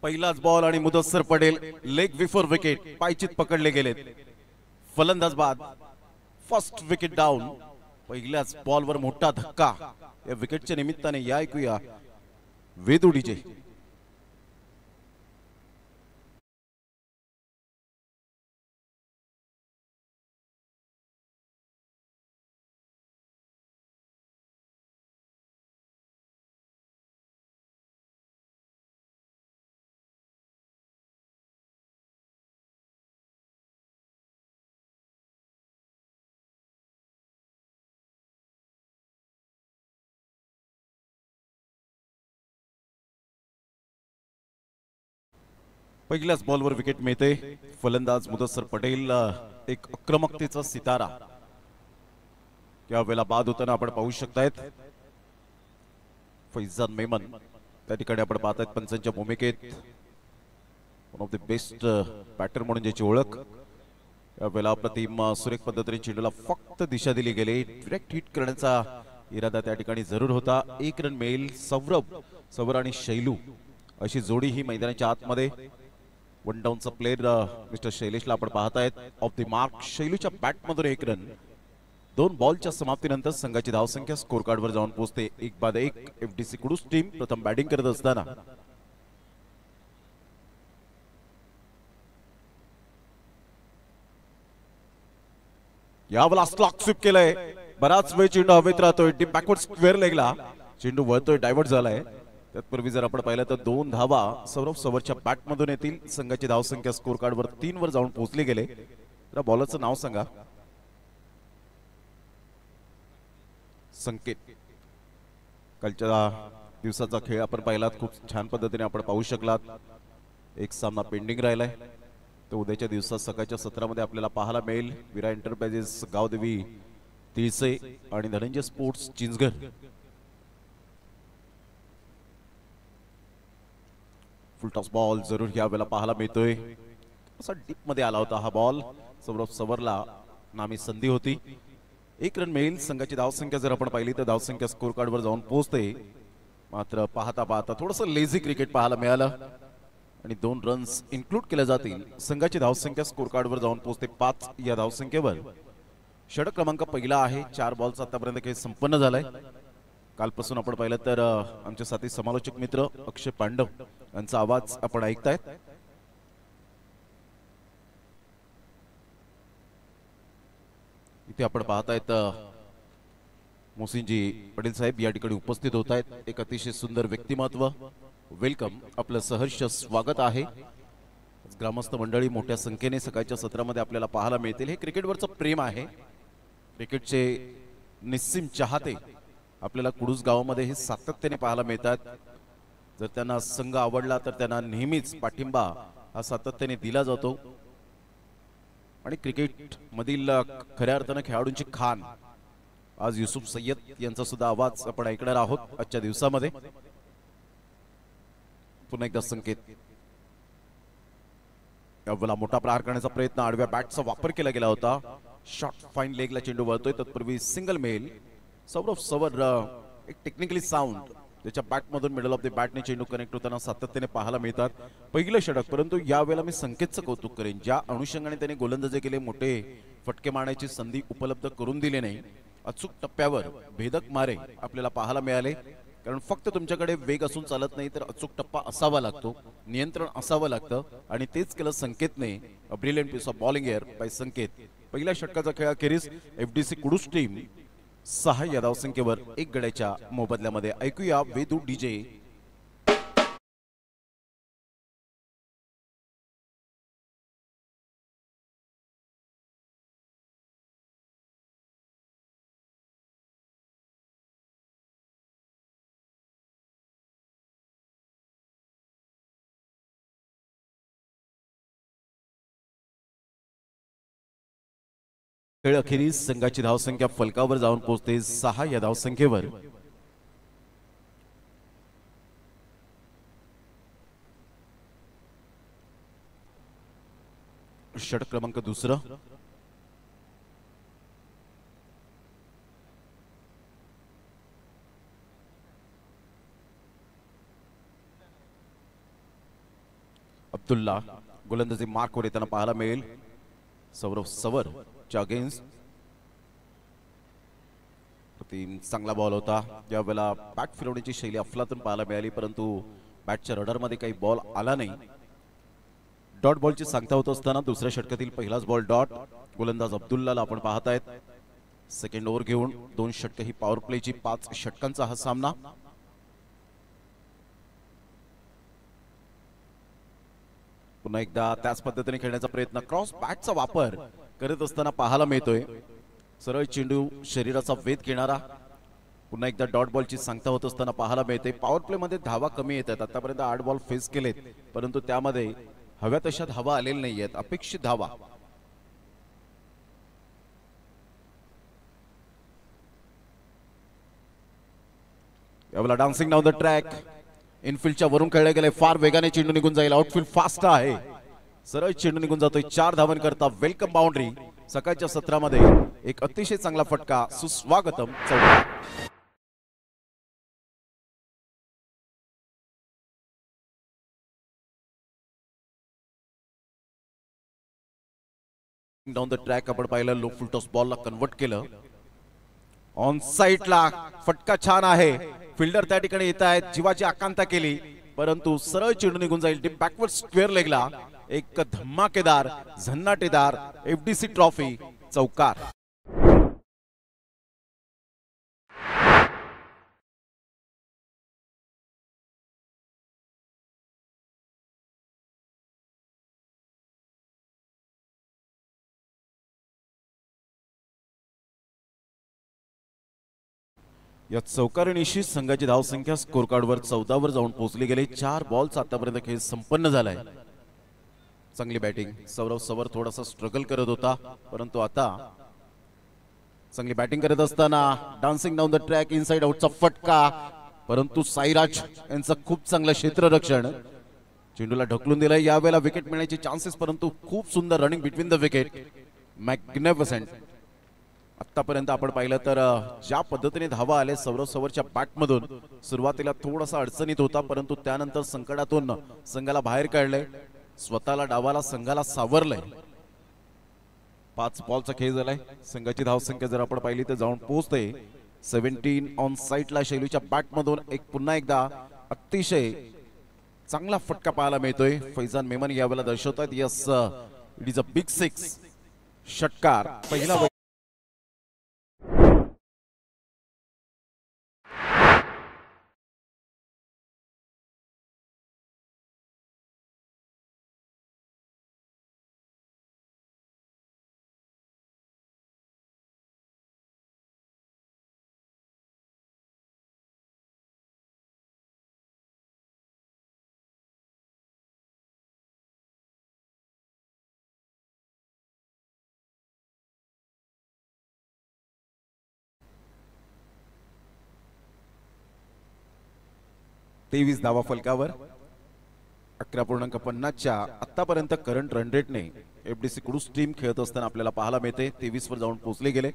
पहिलाच बॉल आणि Mudassar Patel leg before wicket पायचीत पकडले गेलेत. फलंदाज बाद. First wicket down. पहिल्याच बॉलवर मोठा धक्का या विकेटच्या निमित्ताने. या ऐकूया वेदू डीजे. पहिल्याच बॉलवर विकेट मिळते. फलंदाज मुदस्सर पटेल एक आक्रमकतेचा सितारा यावेळेला बाद होताना आपण पाहू शकतायत. फैजान मेमन त्या ठिकाणी आपण पाहतायत पंचांच्या भूमिकेत. One of the best batter म्हणून ज्याची ओळख. यावेळेला आपला टीम सुरेख पद्धतीने चेंडूला फक्त दिशा दिली गेली. डायरेक्ट हिट करण्याचा इरादा त्या ठिकाणी जरूर होता. एक रन मिळेल. सौर आणि शैलू अशी जोडी ही मैदानाच्या आतमध्ये. वन डाऊनचा प्लेअर मिस्टर शैलेशला आपण पाहतायत. ऑफ द मार्क शैलूच्या बॅटमधून एक रन. 2 बॉलच्या समाप्तीनंतर संघाची धावसंख्या स्कोर कार्डवर जाऊन पोहोचते 1-1. एफडीसी कुडूस टीम प्रथम बॅटिंग करत असताना यावेळेला स्लॉक स्वीप केलंय. बराच वेळ चेंडू हवेत राहतोय. डीप बॅकवर्ड स्क्वेअर लेगला चेंडू वळतोय. डायव्हर्ट झालाय. त्यापूर्वी जर आपण पाहिलं तर 2 धावा सौरभच्या बॅटमधून येतील. संघाची धावसंख्या स्कोर कार्डवर 3 वर जाऊन पोहोचली गेले. तर बॉलरचं नाव सांगा. संकेत. कालच्या दिवसाचा खेळ आपण पाहिलात. खूप छान पद्धतीने आपण पाहू शकलात. एक सामना पेंडिंग राहिलाय. तो उद्याच्या दिवसात सकाळच्या सत्रामध्ये आपल्याला पाहायला मिळेल. विरा एंटरप्राइजेस गावदेवी तिळसे आणि Dhananjay sports Chinchghar. Full toss ball जरूर या वेळेला पाहायला मिळतोय. असा डीप मध्ये आला होता हा बॉल. सौरभ सवरला नामी संधी होती. 1 रन मिळेल. संघाची धावसंख्या जर आपण पाहिली तर धावसंख्या स्कोर कार्डवर जाऊन पोहोचते. मात्र पाहता पाहता थोडंसं लेझी क्रिकेट पाहायला मिळालं आणि 2 रन्स इन्क्लूड केल्या जातील. संघाची धावसंख्या स्कोर कार्डवर जाऊन पोहोचते 5 या धावसंख्येवर. षटक क्रमांक पहिला आहे. 4 बॉलचा आतापर्यंत खेळ संपन्न झालाय. कालपासून आपण पाहिलं तर आमचे साथी समालोचक मित्र अक्षय पांडव यांचा आवाज आपण ऐकतायत. इथे आपण पाहतायत मोसिनजी पटेल साहेब या ठिकाणी उपस्थित होत आहेत. एक अतिशय सुंदर व्यक्तिमत्व. वेलकम. आपलं सहर्ष स्वागत आहे. ग्रामस्थ मंडळी मोठ्या संख्येने सकाळच्या सत्रामध्ये आपल्याला पाहायला मिळतील. हे क्रिकेटवरचं प्रेम आहे. क्रिकेटचे निस्सीम चाहते आपल्याला कुडूस गावामध्ये हे सातत्याने पाहायला मिळतात. जर त्यांना संघ आवडला तर त्यांना नेहमीच पाठिंबा हा सातत्याने दिला जातो. आणि क्रिकेट मधील खऱ्या अर्थाने खेळाडूंची खान आज युसुफ सय्यद यांचा सुद्धा आवाज आपण ऐकणार आहोत आजच्या दिवसामध्ये. पुन्हा एकदा संकेत. यावेळेला मोठा प्रहार करण्याचा प्रयत्न. आडव्या बॅटचा वापर केला गेला होता. शॉट फाईन लेगला चेंडू वळतोय. तत्पूर्वी सिंगल मेल. सौरभ सवर एक टेक्निकली साऊंड त्याच्या बॅटमधून मिडल ऑफ द बॅटने चेंडू कनेक्ट होताना सातत्याने पाहायला मिळतात. पहिलं षटक. परंतु यावेळेला मी संकेतचं कौतुक करेन. ज्या अनुषंगाने त्याने गोलंदाजी केले. मोठे फटके मारण्याची संधी उपलब्ध करून दिली नाही. अचूक टप्प्यावर भेदक मारे आपल्याला पाहायला मिळाले. कारण फक्त तुमच्याकडे वेग असून चालत नाही तर अचूक टप्पा असावा लागतो. नियंत्रण असावं लागतं आणि तेच केलं संकेतने. A brilliant piece of bowling here by Sanket. पहिल्या षटकाचा खेळ अखेरीस एफडीसी कुडूस टीम 6 या धावसंख्येवर 1 गड्याच्या मोबदल्यामध्ये. ऐकूया वेदू डीजे. खेळ अखेरीस संघाची धावसंख्या फलकावर जाऊन पोहोचते 6 या धावसंख्येवर. षटक क्रमांक दुसरा. अब्दुल्ला गोलंदाजी मार्कवर येताना पाहायला मिळेल. सौरव सवरच्या अगेन्स्ट चांगला बॉल होता. यावेळेला बॅट फिरवण्याची शैली अफलातून पाहायला मिळाली, परंतु बॅटच्या रडारमध्ये काही बॉल आला नाही. डॉट बॉलची सांगता होत असताना दुसऱ्या षटकातील पहिलाच बॉल डॉट. गोलंदाज अब्दुल्लाला आपण पाहतायत. सेकंड ओव्हर घेऊन 2 षटक ही पॉवर प्लेची 5 षटकांचा हा सामना. पुन्हा एकदा त्याच पद्धतीने खेळण्याचा प्रयत्न, क्रॉस बॅटचा वापर करत असताना पाहायला मिळतोय. सरळ चेंडू शरीराचा वेध घेणारा. पुन्हा एकदा डॉट बॉलची सांगता होत असताना पाहायला मिळते. पॉवर प्ले मध्ये धावा कमी येतात. आतापर्यंत 8 बॉल फेस केलेत, परंतु त्यामध्ये हव्या तशा धावा आलेल्या नाहीयेत, अपेक्षित धावा. यावेळेला डान्सिंग डाऊन द ट्रॅक इनफिल्डच्या वरून खेळले गेले. फार वेगाने चेंडू निघून जाईल. आउटफील्ड फास्ट आहे. सरळ चेंडू निघून जातोय. 4 धावन करता वेलकम बाउंड्री. सकाळच्या सत्रामध्ये एक अतिशय चांगला फटका. सुस्वागतम. चौका. डाऊन द ट्रॅक आपण पाहिलं. लो फुल टॉस बॉलला कन्वर्ट केलं. ऑन साइडला फटका छान आहे. फिल्डर त्या ठिकाणी येत आहेत. जीवाची आकांक्षा केली, परंतु सरळ चेंडू निघून जाईल. डीप बॅकवर्ड स्क्वेअर लेगला एक धमाकेदार झन्नाटेदार एफडीसी ट्रॉफी. चौकार. या चौकारणीशी संघाची धावसंख्या स्कोर कार्डवर 14 वर जाऊन पोहोचली गेली. 4 बॉलचा आतापर्यंत खेळ संपन्न झालाय. चांगली बॅटिंग. सौरव सवर थोडासा स्ट्रगल करत होता, परंतु आता चांगली बॅटिंग करत असताना dancing down the track inside आउटचा फटका, परंतु साईराज यांचं खूप चांगलं क्षेत्ररक्षण. चेंडूला ढकलून दिलंय. यावेळेला विकेट मिळण्याचे चान्सेस, परंतु खूप सुंदर running between the wicket. Magnificent. आतापर्यंत आपण पाहिलं तर ज्या पद्धतीने धावा आले सौरव सवरच्या बॅटमधून, सुरुवातीला थोडासा अडचणीत होता, परंतु त्यानंतर संकटातून संघाला बाहेर काढले. स्वतःला डावाला संघाला सावरलंय. 5 बॉलचा खेळ झालाय. संघाची धावसंख्या जर आपण पाहिली तर जाऊन पोहोचते 17 ऑन साइडला. शैलूच्या बॅटमधून पुन्हा एकदा अतिशय चांगला फटका पाहायला मिळतोय. फैजान मेमन यावेळेला दर्शवतात. Yes, it is a big 6. षटकार पहिला. तेवीस धावा फलकावर. 11.50च्या आतापर्यंत करंट रन रेटने एफडीसी कुडूस टीम खेळत असताना आपल्याला पाहायला मिळते. 23 वर जाऊन पोहोचले गेले.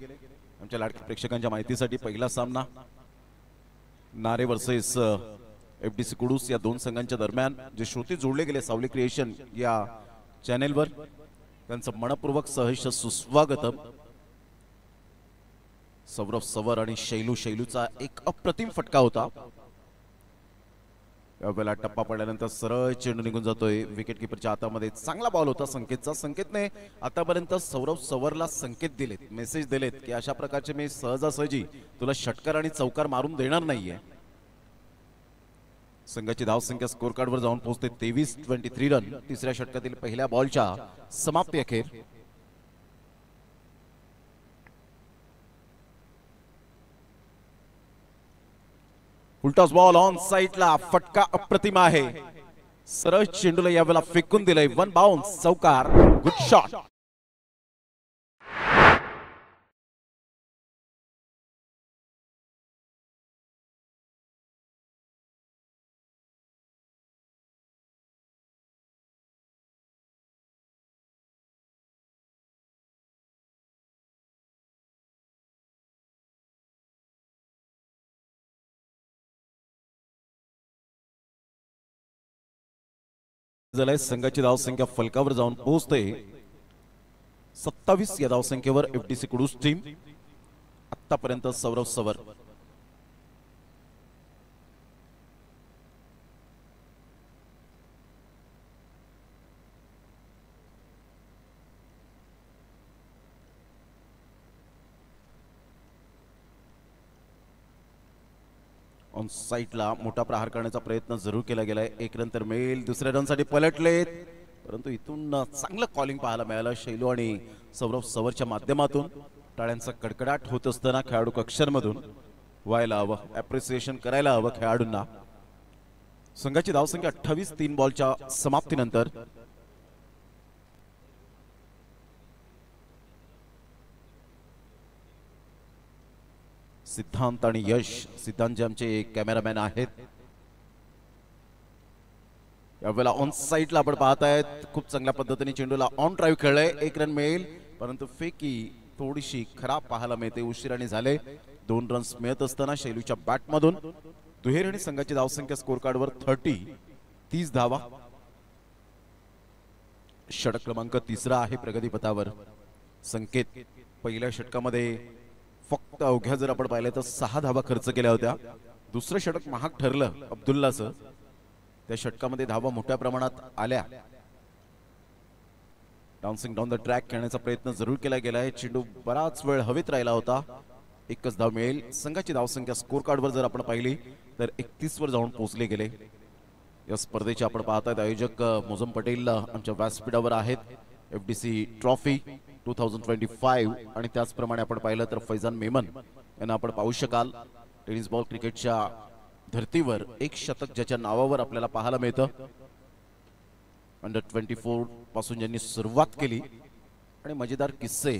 आमच्या लाडक्या प्रेक्षकांच्या माहितीसाठी पहिला सामना नारे वर्सेस एफडीसी कुडूस या 2 संघांच्या दरम्यान. जे श्रोते जोडले गेले सावली क्रिएशन या चॅनेलवर, त्यांचं मनपूर्वक सहर्ष सुस्वागतम. सौरव सवर आणि शैलूचा एक अप्रतिम फटका होता. यावेळेला टप्पा पडल्यानंतर सरळ चेंडू निघून जातोय विकेट किपरच्या हातामध्ये. चांगला बॉल होता संकेतचा. संकेतने आतापर्यंत सौरव सवरला संकेत दिलेत, मेसेज दिलेत की अशा प्रकारचे मी सहजासहजी तुला षटकार आणि चौकार मारून देणार नाहीये. संघाची धावसंख्या स्कोर कार्डवर जाऊन पोहोचते 23 रन. तिसऱ्या षटकातील पहिल्या बॉलच्या समाप्ती अखेर. फुलटॉस बॉल ऑन साइडला. फटका अप्रतिम आहे. सरळ चेंडूला यावेळेला फेकून दिलंय. 1 बाउन्स. चौकार. Good shot. झालाय. संघाची धावसंख्या फलकावर जाऊन पोहोचते 27 या धावसंख्येवर एफडीसी कुडूस टीम. आतापर्यंत सौरव सवर ऑन साइडला मोठा प्रहार करण्याचा प्रयत्न जरूर केला गेलाय. एक रन तर मिळेल. दुसऱ्या रनसाठी पलटलेत, परंतु इथून चांगलं कॉलिंग पाहायला मिळालं शैलू आणि सौरव सवरच्या माध्यमातून. टाळ्यांचा कडकडाट होत असताना खेळाडू कक्षांमधून व्हायला हवं, ॲप्रिसिएशन करायला हवं खेळाडूंना. संघाची धावसंख्या 28 3 बॉलच्या समाप्तीनंतर. सिद्धांत आणि यश, सिद्धांत जे आमचे कॅमेरामॅन आहेत, यावेळेला ऑन साइडला आपण पाहतायत खूप चांगल्या पद्धतीने चेंडूला ऑन ड्राईव्ह खेळलाय. एक रन मिळेल, परंतु फेकी थोडीशी खराब पाहायला मिळते, उशिराने झाले. 2 रन्स मिळत असताना शैलूच्या बॅटमधून दुहेरी आणि संघाची धावसंख्या स्कोर कार्डवर 30 धावा. षटक क्रमांक 3 आहे प्रगतीपथावर. संकेत पहिल्या षटकामध्ये फक्त अवघ्या जर आपण पाहिलं तर 6 धावा खर्च केल्या होत्या. दुसरं षटक महाग ठरलं अब्दुल्लाचं. त्या षटकामध्ये धावा मोठ्या प्रमाणात आल्या. डाउन्सिंग डाऊन द ट्रॅक खेळण्याचा प्रयत्न जरूर केला गेलाय. चेंडू बराच वेळ हवेत राहिला होता. एकच धाव मिळेल. संघाची धावसंख्या स्कोर कार्डवर जर आपण पाहिली तर 31 वर जाऊन पोहोचले गेले. या स्पर्धेचे आपण पाहतायत आयोजक मोझम पटेल आमच्या व्यासपीठावर आहेत. एफडीसी ट्रॉफी 2025 आणि त्याचप्रमाणे आपण पाहिलं तर फैजान मेमन यांना आपण पाहू शकाल. टेनिस बॉल क्रिकेटच्या धर्तीवर एक शतक ज्याच्या नावावर आपल्याला पाहायला मिळतं. अंडर 24 पासून ज्यांनी सुरुवात केली आणि मजेदार किस्से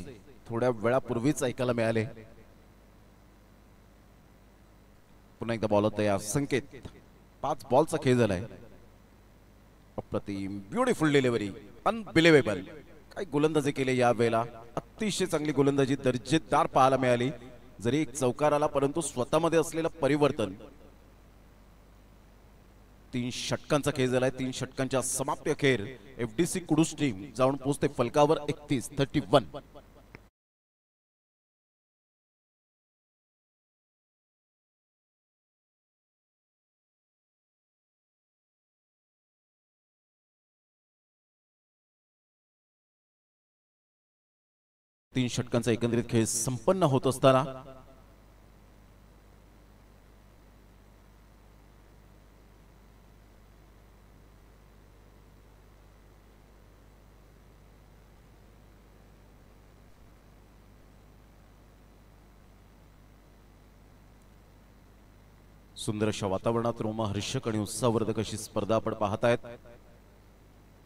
थोड्या वेळापूर्वीच ऐकायला मिळाले. पुन्हा एकदा बॉल तयार. संकेत 5 बॉलचा खेळ झालाय. अप्रतिम, ब्युटिफुल डिलिव्हरी, अनबिलिव्हेबल. काय गोलंदाजी केले या वेळेला. अतिशय चांगली गोलंदाजी दर्जेदार पाहायला मिळाली. जरी एक चौकार आला परंतु स्वतःमध्ये असलेलं परिवर्तन. 3 षटकांचा खेळ झालाय. 3 षटकांच्या समाप्ती अखेर एफडीसी कुडूस टीम जाऊन पोहोचते फलकावर 31. तीन षटकांचा एकंदरीत खेळ संपन्न होत असताना सुंदर अशा वातावरणात रोमहर्षक आणि उत्साहवर्धक अशी स्पर्धा आपण पाहतायत.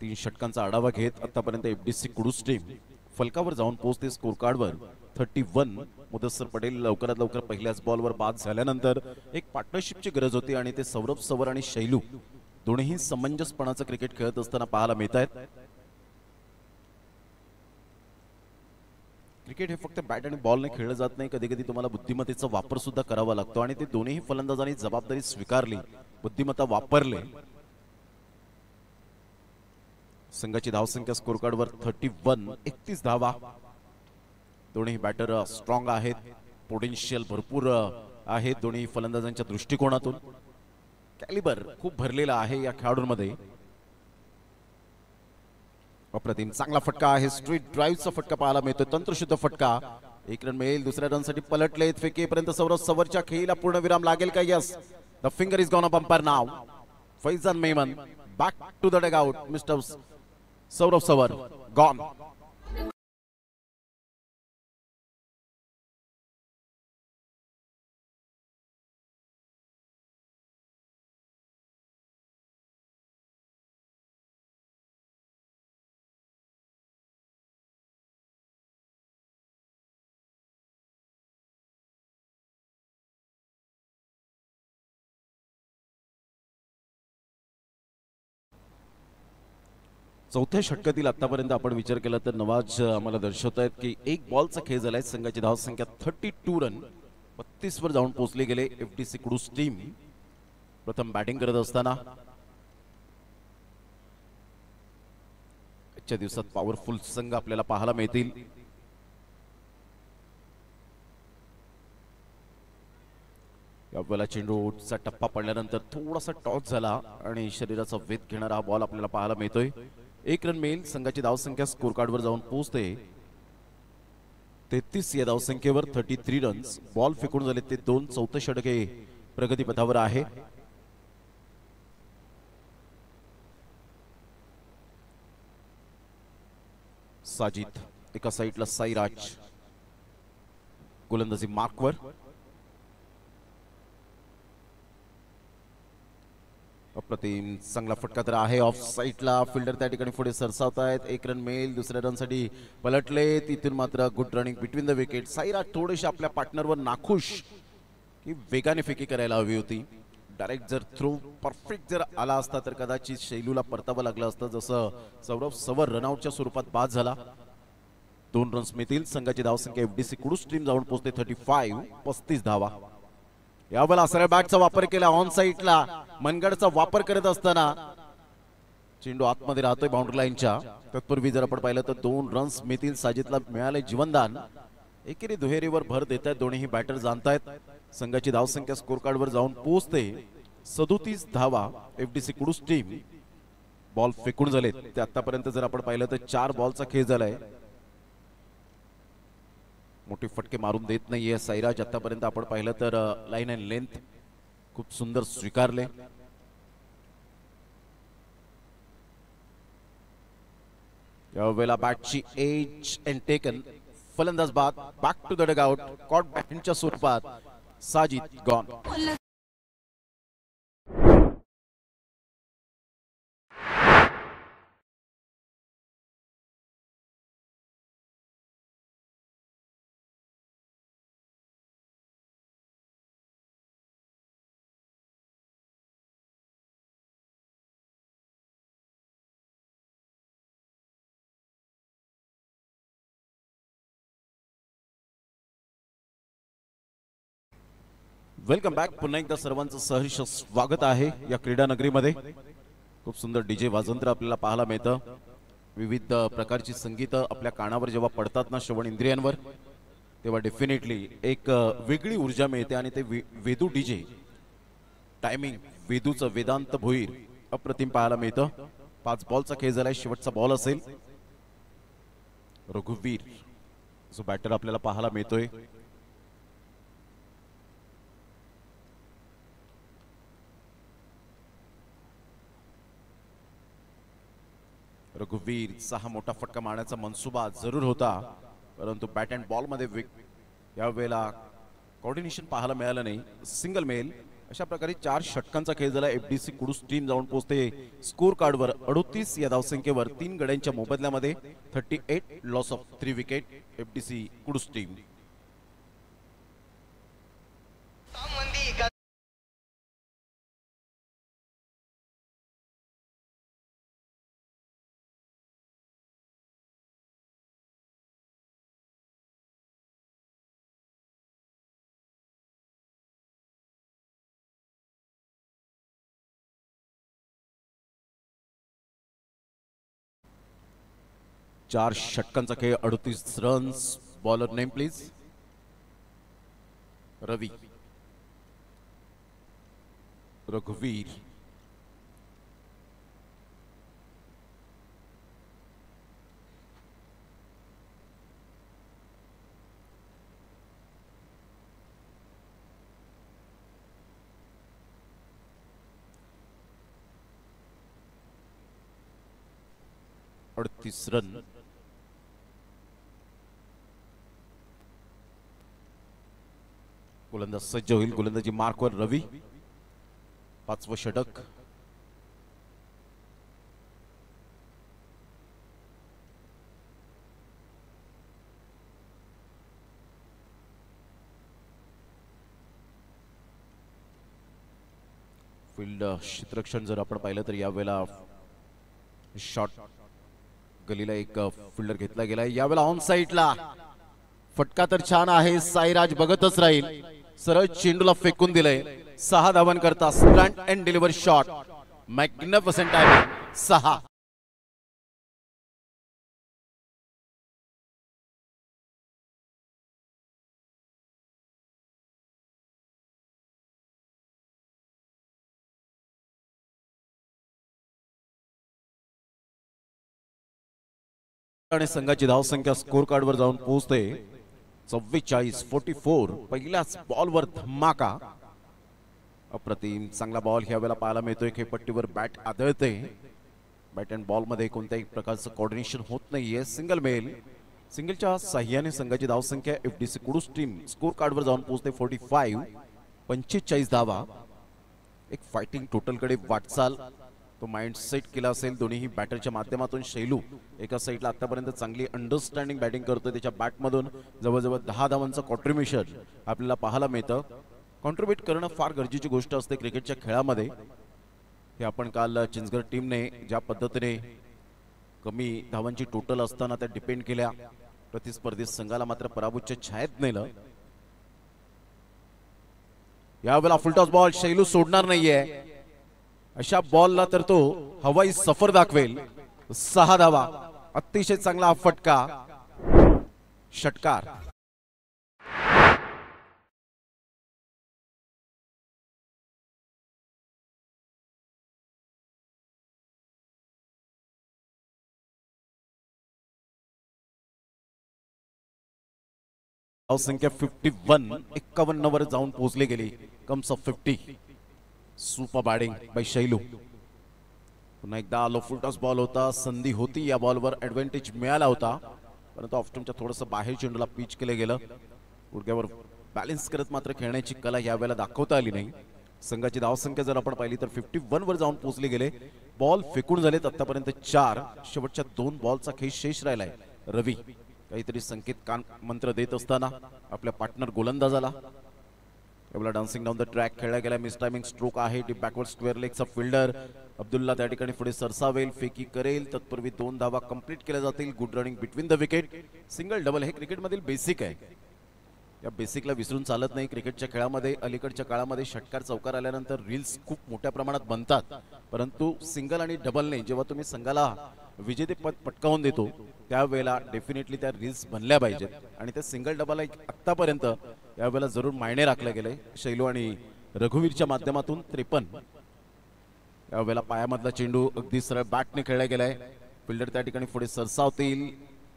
3 षटकांचा आढावा घेत आतापर्यंत एफडीसी कुडूस टीम फलकावर जाऊन पोहोचते स्कोर कार्डवर 31. मुदस्सर पटेल लवकरात लवकर पहिल्याच बॉलवर बाद झाल्यानंतर एक पार्टनरशिपची गरज होती आणि ते सौरभ सवर आणि शैलू दोन्ही समंजसपणाचं क्रिकेट खेळत असताना पाहायला मिळत आहेत. क्रिकेट हे फक्त बॅट आणि बॉलने खेळलं जात नाही. कधी कधी तुम्हाला बुद्धिमत्तेचा वापर सुद्धा करावा लागतो आणि ते दोन्ही फलंदाजांनी जबाबदारी स्वीकारली, बुद्धिमत्ता वापरले. संघाची धावसंख्या स्कोर कार्डवर 31 धावा. दोन्ही बॅटर स्ट्रॉंग आहेत, पोटेन्शियल भरपूर आहे दोन्ही फलंदाजांच्या दृष्टिकोनातून. कॅलिबर खूप भरलेला आहे या खेळाडूंमध्ये. अप्रतिम चांगला फटका आहे. स्ट्रीट ड्राईव्हचा फटका पाहायला मिळतो, तंत्रशुद्ध फटका. 1 रन मिळेल. दुसऱ्या रनसाठी पलटले. फेकेपर्यंत सौरभ सवरच्या खेळीला पूर्णविराम लागेल का? Yes, the finger is gone a bumper नाव. Faizan Memon back to the dugout. Mister Saurabh Sawar gone. चौथ्या षटकातील आतापर्यंत आपण विचार केला तर नवाज आम्हाला दर्शवत आहेत की 1 बॉलचा खेळ झालाय. संघाची धावसंख्या 32 रन 32 वर जाऊन पोहोचले गेले. एफडीसी कुडूस टीम प्रथम बॅटिंग करत असताना आजच्या दिवसात पॉवरफुल संघ आपल्याला पाहायला मिळतील. यावेळेला चेंडूचा टप्पा पडल्यानंतर थोडासा टॉस झाला आणि शरीराचा वेध घेणारा हा बॉल आपल्याला पाहायला मिळतोय. 1 रन मिळेल. संघाची धावसंख्या स्कोर कार्डवर जाऊन पोहोचते 33 या धावसंख्येवर. 33 रन्स. बॉल फेकून झाले ते 2. चौथं षटक हे प्रगतीपथावर आहे. साजिद एका साईडला, साईराज गोलंदाजी मार्कवर. अप्रतिम चांगला फटका तर आहे ऑफ साईडला. फिल्डर त्या ठिकाणी पुढे सरसावत आहेत. 1 रन मिळेल. दुसऱ्या रनसाठी पलटले. तिथून मात्र good running between the wicket. Sairaj थोडेसे आपल्या पार्टनरवर नाखुश की वेगाने फेकी करायला हवी होती. डायरेक्ट जर थ्रो परफेक्ट जर आला असता तर कदाचित शैलूला परतावं लागलं असतं. जसं सौरभ सवर रनआउटच्या स्वरूपात बाद झाला. 2 रन्स मिळतील. संघाची धावसंख्या एफडीसी कुडूस टीम जाऊन पोहोचते 35. 35 धावा. यावेळेला सरळ बॅटचा वापर केला ऑन साईडला. मनगडचा वापर करत असताना चेंडू आतमध्ये राहतोय बाउंड्री लाईनच्या. तत्पूर्वी जर आपण पाहिलं तर 2 रन्स मिळतील. साजिदला मिळाले जीवनदान. एकेरी दुहेरीवर भर देत आहेत दोन्ही बॅटर. जाणतायत संघाची धावसंख्या स्कोर कार्डवर जाऊन पोहोचते 37 धावा. FDC Kudus team. बॉल फेकून झालेत ते आतापर्यंत जर आपण पाहिलं तर 4 बॉलचा खेळ झालाय. मोठे फटके मारून देत नाहीये साईराज. आतापर्यंत आपण पाहिलं तर लाईन अँड लेंथ खूप सुंदर स्वीकारले. यावेळेला बॅटची एज अँड टेकन. फलंदाज बाद. Back to the dugout. Caught बॅटच्या स्वरूपात साजिद गॉन. Welcome back. पुन्हा एकदा सर्वांचं सहर्ष स्वागत आहे या क्रीडा नगरीमध्ये. खूप सुंदर डीजे वाजंत्र आपल्याला पाहायला मिळतं. विविध प्रकारची संगीत आपल्या कानावर जेव्हा पडतात ना, श्रवण इंद्रियांवर, तेव्हा डेफिनेटली एक वेगळी ऊर्जा मिळते. आणि ते वेदू डीजे टायमिंग, वेदूचं वेदांत भोईर अप्रतिम पाहायला मिळतं. 5 बॉलचा खेळ झालाय. शेवटचा बॉल असेल. रघुवीर जो बॅटर आपल्याला पाहायला मिळतोय. रघुवीरचा हा मोठा फटका मारण्याचा मनसुबा जरूर होता, परंतु बॅट अँड बॉल मध्ये यावेळेला कोऑर्डिनेशन पाहायला मिळालं नाही. Single male. अशा प्रकारे 4 षटकांचा खेळ झाला. एफडीसी कुडूस टीम जाऊन पोहोचते स्कोर कार्डवर 38 या धावसंख्येवर. 3 गड्यांच्या मोबदल्यामध्ये 38. Loss of 3 wicket. FDC Kudus team. चार षटकांचा खेळ. 38 runs. Bowler name please. Ravi. रघुवीर. रन. गोलंदाज सज्ज होईल. गोलंदाजी मार्कवर रवी. 5वं षटक. फील्ड क्षेत्ररक्षण जर आपण पाहिलं तर यावेळेला शॉट गलीला एक फिल्डर घेतला गेलाय. यावेळेला ऑन साइडला फटका तर छान आहे. साईराज बघतच राहील. सरळ चेंडूला फेकून दिलंय. 6 धावन करता stunt and deliver shot. Magnificent आहे. 6. आणि संघाची धावसंख्या स्कोर कार्डवर जाऊन पोहोचते 44-44. पहिल्याच बॉलवर धमाका. अप्रतिम चांगला बॉल ह्या वेळेला पाहायला मिळतोय. खेळपट्टीवर बॅट आदळते. बॅट अँड बॉल मध्ये कोणत्याही प्रकारचं कोऑर्डिनेशन होत नाहीये. Single male. सिंगलच्या साह्याने संघाची धावसंख्या एफडीसी कुडूस टीम स्कोर कार्डवर जाऊन पोहोचते 45. 45 धावा. एक फायटिंग टोटल कडे वाटचाल तो माइंड सेट केला असेल दोन्ही बॅटरच्या माध्यमातून. शैलू एका साईडला आतापर्यंत चांगली अंडरस्टँडिंग बॅटिंग करतोय. त्याच्या बॅटमधून जवळजवळ 10 धावांचं कॉन्ट्रीब्युशन आपल्याला पाहायला मिळतं. कॉन्ट्रीब्यूट करणं फार गरजेची गोष्ट असते क्रिकेटच्या खेळामध्ये. हे आपण काल चिंचगड टीमने ज्या पद्धतीने कमी धावांची टोटल असताना त्या डिपेंड केल्या, प्रतिस्पर्धी संघाला मात्र पराभूतच्या छायेत नेलं. यावेळेला फुलटॉस बॉल. शैलू सोडणार नाहीये. अशा बॉलला तर तो हवाई सफर दाखवेल. 6 धावा. अतिशय चांगला हा फटका. षटकार. संख्या 51. 51 वर जाऊन पोहोचले गेली. Comes off 50. Super batting by Shailu. पुन्हा एकदा आलो. फुलटॉस बॉल होता. संधी होती या बॉलवर. ऍडव्हान्टेज मिळाला होता परंतु ऑफ्टनच्या थोडंसं बाहेर चेंडूला पिच केलं गेलं. गुडघ्यावर बॅलन्स करत मात्र खेळण्याची कला यावेळेला दाखवता आली नाही. संघाची धावसंख्या जर आपण पाहिली तर 51 वर जाऊन पोहोचले गेले. बॉल फेकून झालेत आतापर्यंत 4. शेवटच्या 2 बॉलचा खेळ शेष राहिलाय. रवी काहीतरी संकेत कान मंत्र देत असताना आपल्या पार्टनर गोलंदाजाला. एवढा डान्सिंग डाऊन द ट्रॅक खेळला गेला. मिस टायमिंग स्ट्रोक आहे. डीप बॅकवर्ड स्क्वेअर लेगचा फिल्डर अब्दुल्ला त्या ठिकाणी पुढे सरसावेल. फेकी करेल. तत्पूर्वी 2 धावा कंप्लीट केल्या जातील. Good running between the wicket. Single double हे क्रिकेटमधील बेसिक आहे. या बेसिकला विसरून चालत नाही. क्रिकेटच्या खेळामध्ये अलीकडच्या काळामध्ये षटकार चौकार आल्यानंतर रील्स खूप मोठ्या प्रमाणात बनतात, परंतु सिंगल आणि डबलने जेव्हा तुम्ही संघाला विजेतेपद पटकावून देतो त्यावेळेला डेफिनेटली त्या रील्स बनल्या पाहिजेत. आणि त्या सिंगल डबल आतापर्यंत यावेळेला जरूर मायने राखले गेले. शैलू आणि रघुवीरच्या माध्यमातून 53. यावेळेला पायामधला चेंडू अगदी सरळ बॅटने खेळला गेलाय. फिल्डर त्या ठिकाणी पुढे सरसावतील.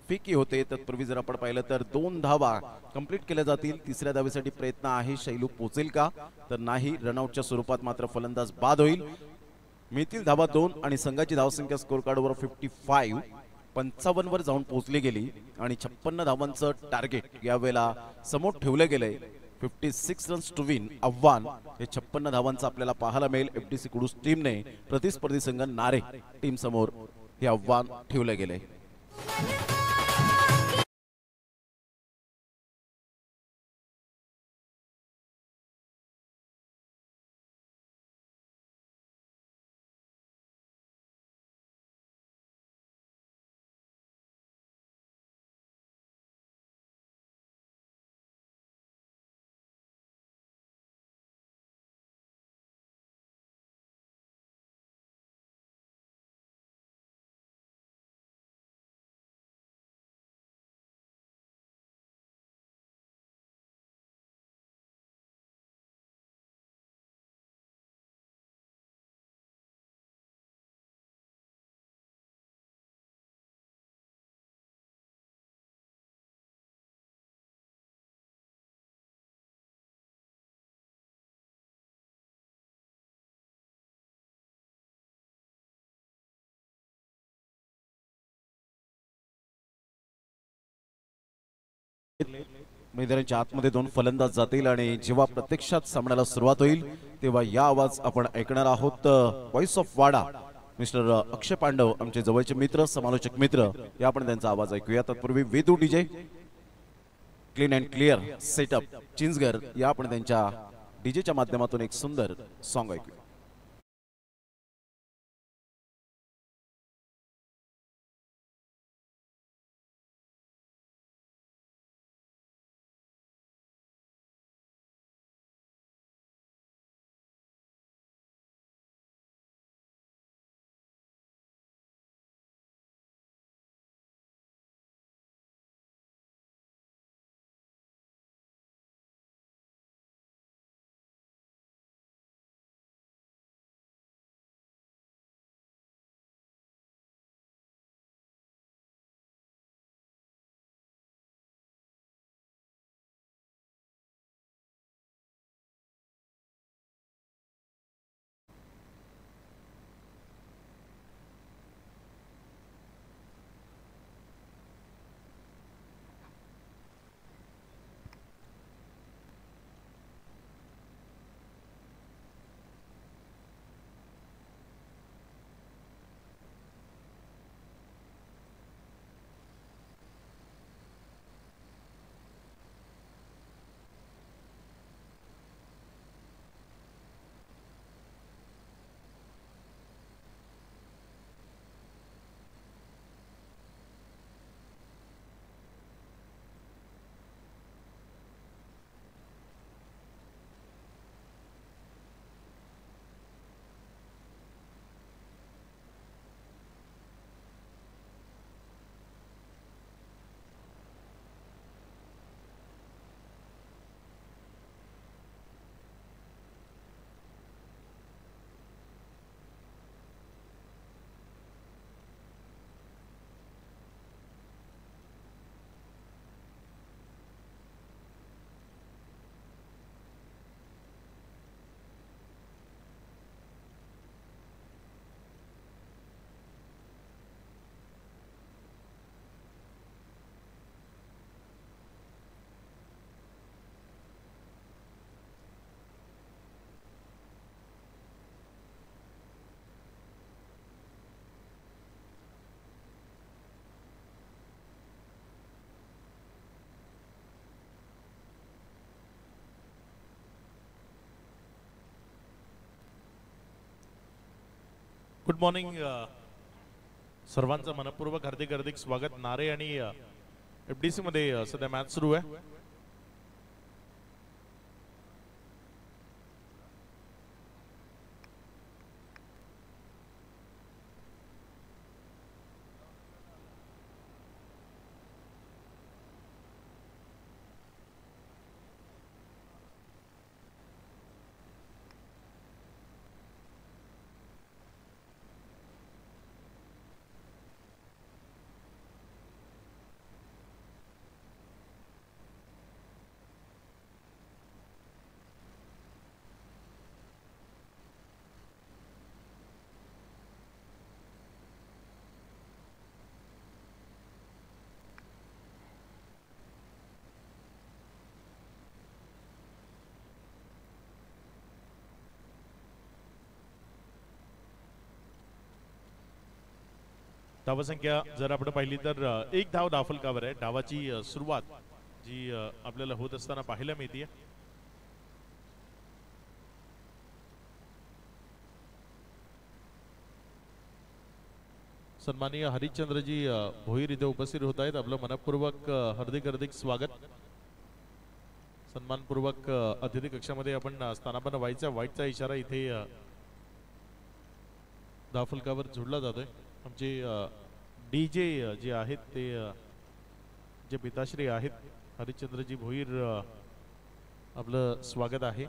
फेकी होते. तत्पूर्वी जर आपण पाहिलं तर 2 धावा कंप्लीट केल्या जातील. तिसऱ्या धावेसाठी प्रयत्न आहे. शैलू पोहोचेल का तर नाही. रनआउटच्या स्वरूपात मात्र फलंदाज बाद होईल. मिळतील धावा 2 आणि संघाची धावसंख्या स्कोर कार्डवर 55. 55 वर जाऊन पोहोचली गेली आणि 56 धावांचं टार्गेट यावेळेला समोर ठेवलं गेलंय. 56 रन्स टू विन आव्हान हे 56 धावांचं आपल्याला पाहायला मिळेल. एफडीसी कुडूस टीमने प्रतिस्पर्धी संघ नारे टीम समोर हे आव्हान ठेवलं गेलंय. मैदानाच्या आतमध्ये 2 फलंदाज जातील आणि जेव्हा प्रत्यक्षात सामन्याला सुरुवात होईल तेव्हा या आवाज आपण ऐकणार आहोत. व्हॉइस ऑफ वाडा मिस्टर अक्षय पांडव आमचे जवळचे मित्र समालोचक मित्र या आपण त्यांचा आवाज ऐकूया. तत्पूर्वी Vedu DJ clean and clear setup Chinchghar या आपण त्यांच्या डीजेच्या माध्यमातून एक सुंदर सॉन्ग ऐकूया. गुड मॉर्निंग सर्वांचं मनपूर्वक हार्दिक हार्दिक स्वागत. नारे आणि एफडीसी मध्ये सध्या मॅच सुरू आहे. धावसंख्या जर आपण पाहिली तर एक धाव दाफलकावर आहे. डावाची सुरुवात जी आपल्याला होत असताना पाहायला मिळते. सन्माननीय हरिश्चंद्रजी भोईर इथे उपस्थित होत आहेत. आपलं मनपूर्वक हार्दिक हार्दिक स्वागत. सन्मानपूर्वक अतिथी कक्षामध्ये आपण स्थानापन्न व्हायचा. वाईटचा इशारा इथे दाफलकावर जोडला जातोय. आमचे डीजे जे आहेत ते जे पिताश्री आहेत हरिश्चंद्रजी भोईर आपलं स्वागत आहे.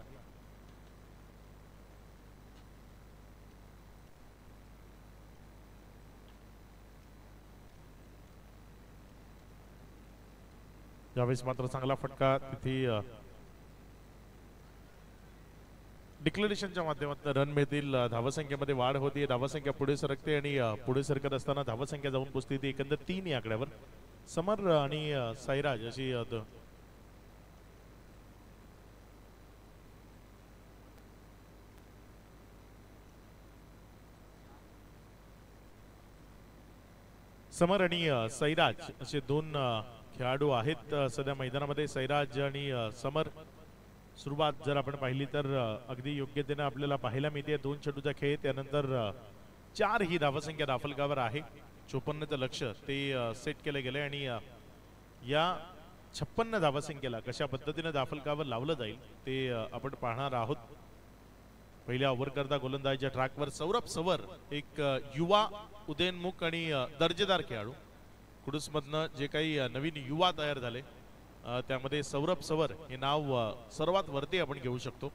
यावेळेस मात्र चांगला फटका तिथे डिक्लेरेशनच्या माध्यमातून रन मिळतील. धावसंख्येमध्ये वाढ होती. धावसंख्या पुढे सरकते आणि पुढे सरकत असताना धावसंख्या जाऊन पोचते ती एकंदर 3 या आकड्यावर. समर आणि साईराज अशी समर आणि साईराज असे दोन खेळाडू आहेत सध्या मैदानामध्ये. साईराज आणि समर सुरुवात जर आपण पाहिली तर अगदी योग्यतेने आपल्याला पाहायला मिळते. 2 चेंडूचा खेळ, त्यानंतर 4 ही धावसंख्या दाफलकावर आहे. 54चं लक्ष ते सेट केले गेले आणि या 56 धावसंख्येला कशा पद्धतीने दाफलकावर लावलं जाईल ते आपण पाहणार आहोत. पहिल्या ओव्हर करता गोलंदाजीच्या ट्रॅकवर सौरभ सवर, एक युवा उदयनमुख आणि दर्जेदार खेळाडू. कुडूसमधनं जे काही नवीन युवा तयार झाले त्यामध्ये सौरभ सवर हे नाव सर्वात वरती आपण घेऊ शकतो.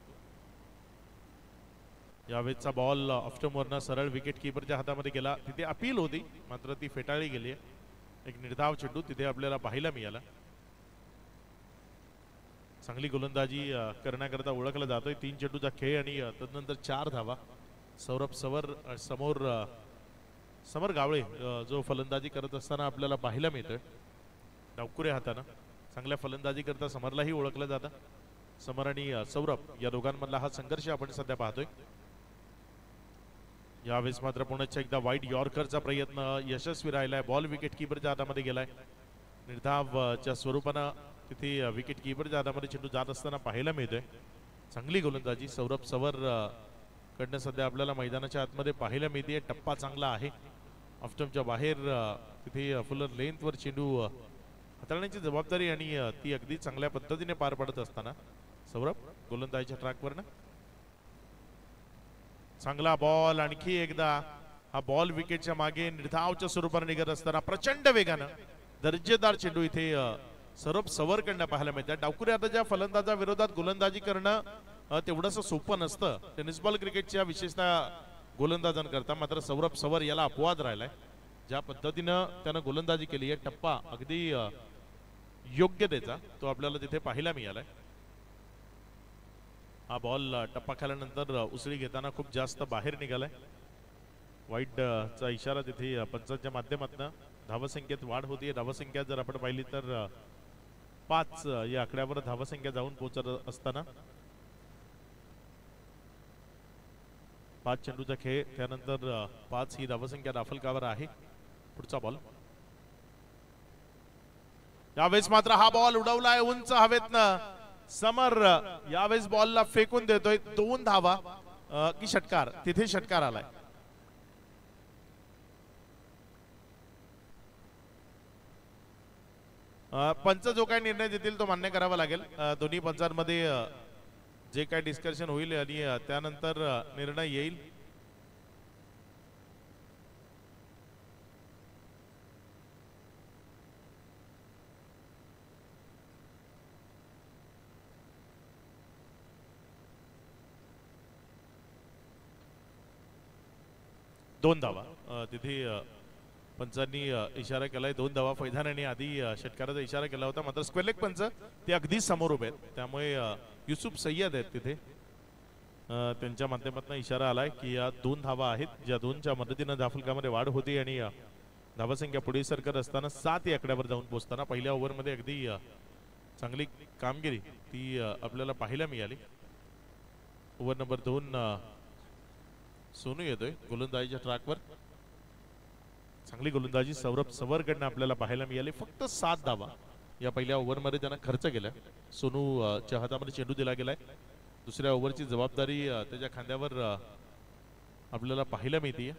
यावेळेचा बॉल ऑफ्टमवरनं सरळ विकेट कीपरच्या हातामध्ये गेला. तिथे अपील होती मात्र ती फेटाळली गेली. एक निर्धाव चेंडू तिथे आपल्याला पाहायला मिळाला. चांगली गोलंदाजी करण्याकरता ओळखला जातोय. 3 चेंडूचा खेळ आणि तदनंतर 4 धावा. सौरभ सवर समोर समर गावळे जो फलंदाजी करत असताना आपल्याला पाहायला मिळतोय डावकुऱ्या हातानं. चांगल्या फलंदाजी करता समरलाही ओळखलं जातं. समर आणि सौरभ या दोघांमधला हा संघर्ष आपण सध्या पाहतोय. यावेळेस मात्र पुन्हा एकदा वाईट यॉर्करचा प्रयत्न यशस्वी राहिलाय. बॉल विकेट कीपरच्या हातामध्ये गेलाय. निर्धावच्या स्वरूपानं तिथे विकेट कीपरच्या हातामध्ये चेंडू जात असताना पाहायला मिळतोय. चांगली गोलंदाजी सौरभ सवर कडनं सध्या आपल्याला मैदानाच्या आतमध्ये पाहायला मिळते. टप्पा चांगला आहे. ऑफस्टंपच्या बाहेर तिथे फुलर लेंथवर चेंडू हाताळण्याची जबाबदारी आणि ती अगदी चांगल्या पद्धतीने पार पडत असताना सौरभ गोलंदाजीच्या ट्रॅकवरनं चांगला बॉल. आणखी एकदा हा बॉल विकेटच्या मागे निर्धावच्या स्वरूपाने निघत असताना प्रचंड वेगानं दर्जेदार चेंडू इथे सौरभ सवर कडनं पाहायला मिळतात. डावकुरे हाताच्या फलंदाजा विरोधात गोलंदाजी करणं तेवढंसं सोपं नसतं टेनिस बॉल क्रिकेटच्या विशेषतः गोलंदाजांकरता. मात्र सौरभ सवर याला अपवाद राहिलाय. ज्या पद्धतीनं त्यानं गोलंदाजी केली आहे टप्पा अगदी योग्यतेचा तो आपल्याला तिथे पाहायला मिळालाय. हा बॉल टप्पा खाल्यानंतर उसळी घेताना खूप जास्त बाहेर निघालाय. वाईटचा इशारा तिथे पंचांच्या माध्यमातून. धावसंख्येत वाढ होती. धावसंख्या जर आपण पाहिली तर 5 या आकड्यावर धावसंख्या जाऊन पोहोचत असताना 5 चेंडूचा खेळ, त्यानंतर 5 ही धावसंख्या दाफलकावर आहे. पुढचा बॉल. यावेळेस मात्र हा बॉल उडवलाय उंच हवेतनं. समर यावेळेस बॉलला फेकून देतोय. 2 धावा की षटकार, तिथे षटकार आलाय. पंच जो काही निर्णय देतील तो मान्य करावा लागेल. दोन्ही पंचांमध्ये जे काही डिस्कशन होईल आणि त्यानंतर निर्णय येईल. दोन धावा तिथे पंचांनी इशारा केलाय. 2 धावा फैधान यांनी आधी षटकाराचा इशारा केला होता, मात्र स्क्वेअर लेग पंच ते अगदी समोर उभे आहेत. त्यामुळे युसुफ सय्यद आहेत तिथे. त्यांच्या माध्यमातून इशारा आलाय की या 2 धावा आहेत, ज्या 2च्या मदतीनं धावफलकामध्ये वाढ होती आणि धावसंख्या पुढे सरकत असताना 7 या आकड्यावर जाऊन पोहोचताना पहिल्या ओव्हरमध्ये अगदी चांगली कामगिरी ती आपल्याला पाहायला मिळाली. ओव्हर नंबर 2 सोनू येतोय गोलंदाजीच्या ट्रॅकवर. चांगली गोलंदाजी सौरभ सवरकडनं आपल्याला पाहायला मिळाली. फक्त 7 धावा या पहिल्या ओव्हरमध्ये त्यांना खर्च केला. सोनूच्या हातामध्ये चेंडू दिला गेलाय. दुसऱ्या ओव्हरची जबाबदारी त्याच्या खांद्यावर आपल्याला पाहायला मिळते.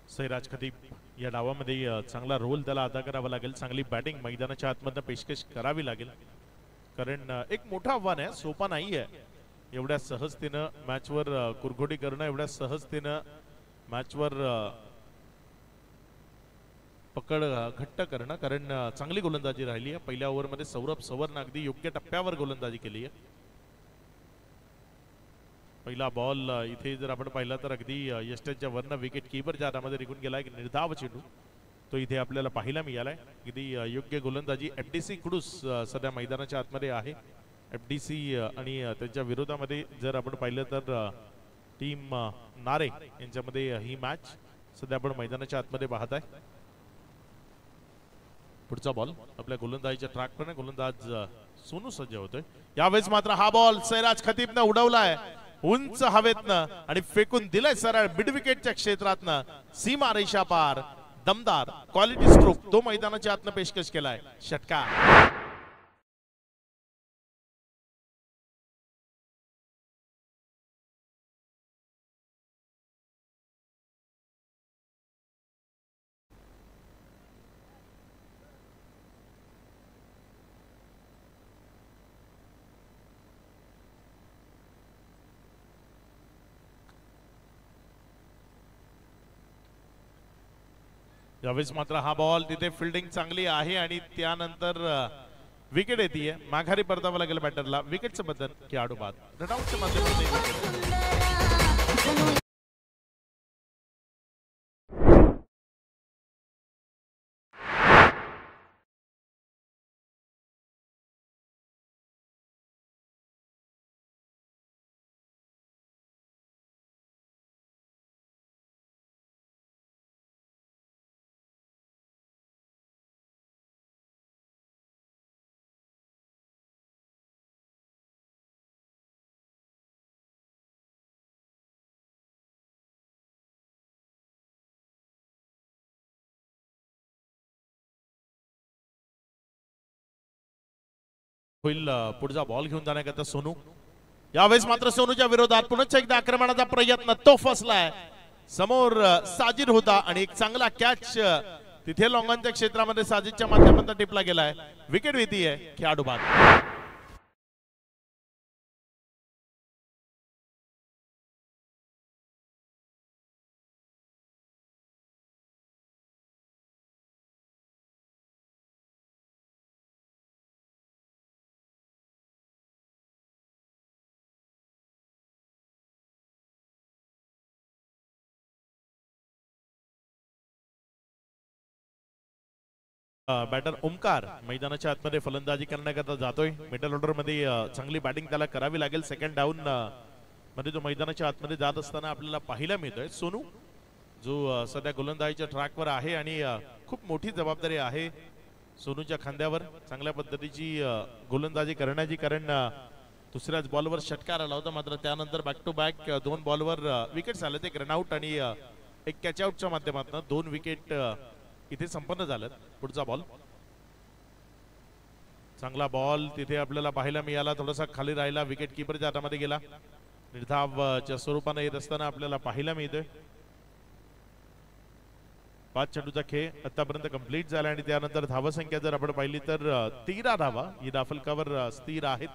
सैराज खतीब या डावामध्ये चांगला रोल त्याला अदा करावा लागेल. चांगली बॅटिंग मैदानाच्या आतमधनं पेशकश करावी लागेल, कारण एक मोठं आव्हान आहे, सोपा नाही आहे एवढ्या सहजतेनं मॅचवर कुरघोडी करणं, एवढ्या सहजतेनं मॅचवर पकड घट्ट करणं. कारण चांगली गोलंदाजी राहिली आहे. पहिल्या ओव्हरमध्ये सौरभ सवरनं अगदी योग्य टप्प्यावर गोलंदाजी केली आहे. पहिला बॉल इथे जर आपण पाहिला तर अगदी यष्टनच्या वरनं विकेट कीपरच्या हातामध्ये निघून गेला. एक निर्धाव चेंडू तो इथे आपल्याला पाहायला मिळालाय. अगदी योग्य गोलंदाजी. FDC कुडूस सध्या मैदानाच्या आतमध्ये आहे. FDC आणि त्यांच्या विरोधामध्ये जर आपण पाहिलं तर टीम नारे यांच्यामध्ये ही मॅच सध्या आपण मैदानाच्या आतमध्ये पाहत आहे. पुढचा बॉल आपल्या गोलंदाजीच्या ट्रॅकवर. गोलंदाज सोनू सज्ज होतोय. यावेळेस मात्र हा बॉल सैराज खतीबनं उडवलाय उंच हवेतनं आणि फेकून दिलाय सरळ मिड विकेटच्या क्षेत्रातनं सीमा रेषा पार. दमदार क्वालिटी स्ट्रोक तो मैदानाच्या आतनं पेशकश केलाय. षटकार. यावेळेस मात्र हा बॉल तिथे फिल्डिंग चांगली आहे आणि त्यानंतर विकेट येते. माघारी परतावा लागेल बॅटरला. विकेटचं बदल खेळाडू बाद. रनआउटच्या माध्यमातून होईल. पुढचा बॉल घेऊन जाण्याकरता सोनू. यावेळेस मात्र सोनूच्या विरोधात पुन्हा एकदा आक्रमणाचा प्रयत्न तो फसलाय. समोर साजिद होता आणि एक चांगला कॅच तिथे लॉंगॉनच्या क्षेत्रामध्ये साजिदच्या माध्यमातून टिपला गेलाय. विकेट भीती आहे. खेळाडू बाद. बॅटर ओमकार मैदानाच्या आतमध्ये फलंदाजी करण्याकरता जातोय. मिडल ऑर्डर मध्ये चांगली बॅटिंग त्याला करावी लागेल. सेकंड डाऊन मध्ये जो मैदानाच्या आतमध्ये जात असताना आपल्याला पाहायला मिळतोय. सोनू जो सध्या गोलंदाजीच्या ट्रॅकवर आहे आणि खूप मोठी जबाबदारी आहे सोनूच्या खांद्यावर चांगल्या पद्धतीची गोलंदाजी करण्याची. कारण दुसऱ्याच बॉलवर षटकार आला होता, मात्र त्यानंतर बॅक टू बॅक 2 बॉलवर विकेट्स आले. ते रनआउट आणि एक कॅच आउटच्या माध्यमातून 2 विकेट इथे संपन्न झालं. पुढचा बॉल, चांगला बॉल तिथे आपल्याला पाहायला मिळाला, थोडासा खाली राहिला, विकेट किपरच्या हातामध्ये गेला. निर्धावच्या स्वरूपाने येत असताना आपल्याला पाहायला मिळतोय. 5 चेंडूचा खेळ आतापर्यंत कंप्लीट झाला आणि त्यानंतर धावसंख्या जर आपण पाहिली तर 13 धावा ही धाफलकावर स्थिर आहेत.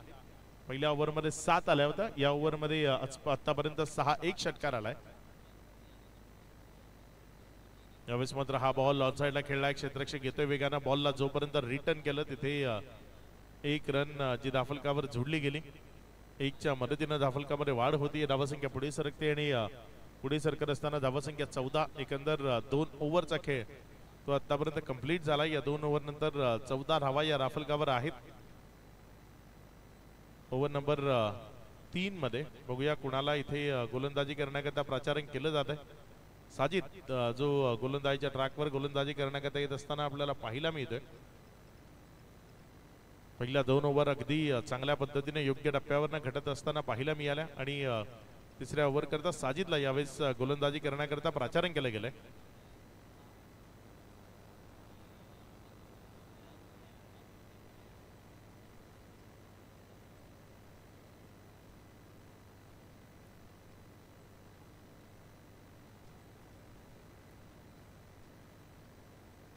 पहिल्या ओव्हरमध्ये 7 आल्या होत्या, या ओव्हरमध्ये आतापर्यंत 6-1 षटकार आलाय. यावेळेस मात्र हा बॉल ऑन साइडला खेळलाय, क्षेत्ररक्षक घेतोय वेगानं बॉलला, जोपर्यंत रिटर्न केलं तिथे 1 रन जी धाफलकावर जोडली गेली. 1च्या मदतीनं धाफलकामध्ये वाढ होती, धावसंख्या पुढे सरकते आणि पुढे सरकत असताना धावसंख्या 14. एकंदर 2 ओव्हरचा खेळ तो आतापर्यंत कंप्लीट झाला. या 2 ओव्हर नंतर 14 धावा या राफलकावर आहेत. ओव्हर नंबर 3 मध्ये बघूया कुणाला इथे गोलंदाजी करण्याकरता प्राचारण केलं जात आहे. साजिद जो गोलंदाजीच्या ट्रॅकवर गोलंदाजी करण्याकरता येत असताना आपल्याला पाहायला मिळतोय. पहिल्या 2 ओव्हर अगदी चांगल्या पद्धतीने योग्य टप्प्यावर घटत असताना पाहायला मिळाल्या आणि तिसऱ्या ओव्हर करता साजिदला यावेळेस गोलंदाजी करण्याकरता प्राचारण केलं गेलंय.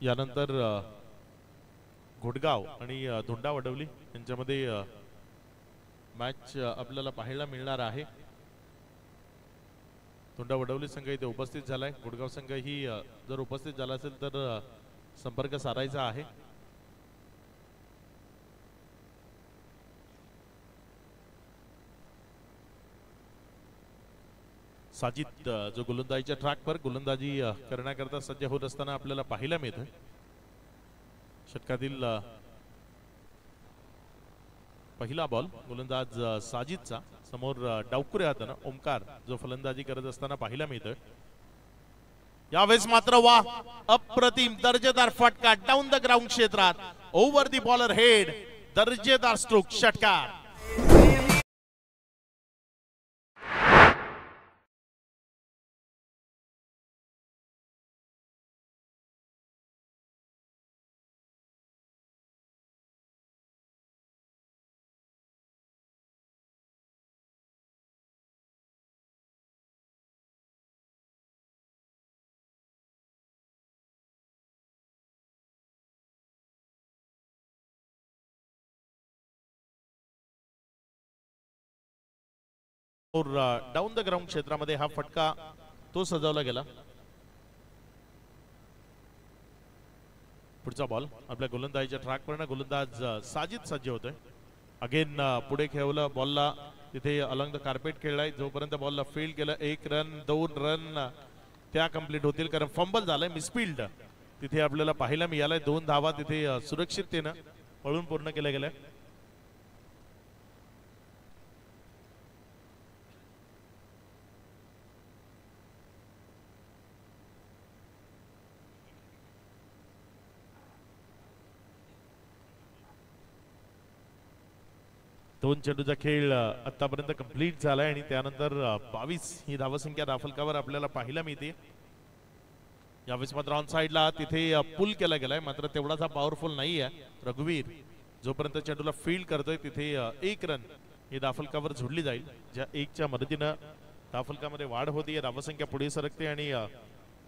यानंतर घोटगाव आणि धोंडा वडवली यांच्यामध्ये मॅच आपल्याला पाहायला मिळणार आहे. धोंडा वडवली संघ इथे उपस्थित झालाय. घोटगाव संघ ही जर उपस्थित झाला असेल तर संपर्क साधायचा आहे. साजिद जो गोलंदाजीच्या ट्रॅकवर गोलंदाजी करण्याकरता सज्ज होत असताना आपल्याला पाहायला मिळतं. षटकातील पहिला बॉल गोलंदाज साजिदचा, समोर डावकुरे हातानं ओमकार जो फलंदाजी करत असताना पाहायला मिळतोय. यावेळेस मात्र वा, अप्रतिम दर्जेदार फटका डाऊन द ग्राउंड क्षेत्रात, ओव्हर द बॉलर हेड, दर्जेदार स्ट्रोक, षटकार. डाऊन द ग्राउंड क्षेत्रामध्ये हा फटका तो सजवला गेला. पुढचा बॉल आपल्या गोलंदाजीच्या ट्रॅकवर गोलंदाज साजिद सज्ज होतोय. अगेन पुढे खेळवलं बॉलला, तिथे अलॉंग द कार्पेट खेळलाय, जोपर्यंत बॉलला फील्ड केलं 1 रन 2 रन त्या कंप्लीट होतील, कारण फंबल झालंय, मिसफील्ड तिथे आपल्याला पाहायला मिळालंय. 2 धावा तिथे सुरक्षिततेनं पळून पूर्ण केल्या गेल्या. दोन चेंडूचा खेळ आतापर्यंत कंप्लीट झालाय आणि त्यानंतर 22 ही धावसंख्या राफलकावर आपल्याला पाहायला मिळते. यावेळेस मात्र ऑन साइडला तिथे पुल केला गेलाय, मात्र तेवढासा पॉवरफुल नाही आहे. रघुवीर जोपर्यंत चेंडूला फील्ड करतोय तिथे 1 रन ही धाफलकावर झोडली जाईल, ज्या 1च्या मदतीनं धाफलकामध्ये वाढ होती. धावसंख्या पुढे सरकते आणि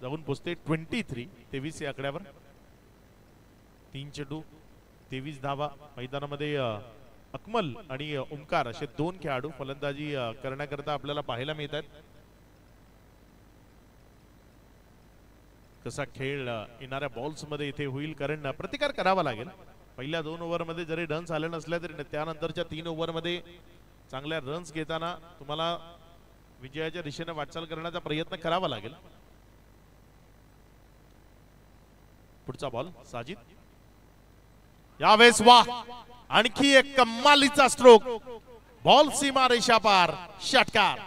जाऊन पोचते 23 या आकड्यावर. 3 चेंडू 23 धावा. मैदानामध्ये अकमल आणि ओमकार असे 2 खेळाडू फलंदाजी करण्याकरता आपल्याला पाहायला मिळतात. कसा खेळ येणाऱ्या बॉल्स मध्ये इथे होईल, कारण प्रतिकार करावा लागेल. पहिल्या 2 ओव्हरमध्ये जरी रन्स आले नसल्या तरी त्यानंतरच्या 3 ओव्हरमध्ये चांगल्या रन्स घेताना तुम्हाला विजयाच्या दिशेने वाटचाल करण्याचा प्रयत्न करावा लागेल. पुढचा बॉल साजिद. यावेळेस वा, आणखी एक कमालीचा स्ट्रोक, बॉल सीमा रेषा पार, षटकार.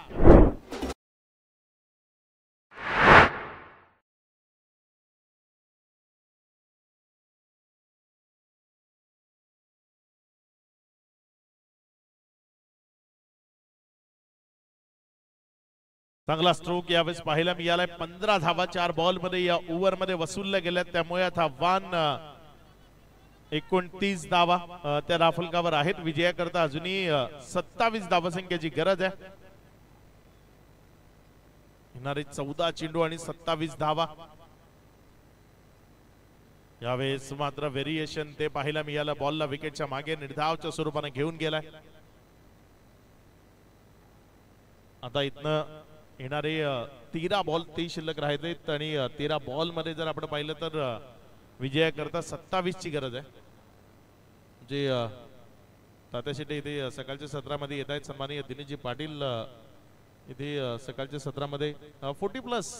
चांगला स्ट्रोक यावेळेस पाहायला मिळालाय. 15 धावा 4 बॉल मध्ये या ओव्हर मध्ये वसूलल्या गेल्या, त्यामुळे आता 29 धावा त्या राफलकावर आहेत. विजयाकरता अजूनही 27 धावसंख्येची गरज आहे. येणारे 14 चेंडू आणि 27 धावा. यावेळेस मात्र व्हेरिएशन ते पाहायला मिळालं. बॉलला विकेटच्या मागे निर्धावच्या स्वरूपाने घेऊन गेलाय. आता इथनं येणारे 13 बॉल ते शिल्लक राहतात आणि 13 बॉल मध्ये जर आपण पाहिलं तर विजयाकरता 27 ची गरज आहे. जे तात्या शेट्टी इथे सकाळच्या सत्रामध्ये येत आहेत. सन्माननीय दिनेशजी पाटील इथे सकाळच्या सत्रामध्ये 40+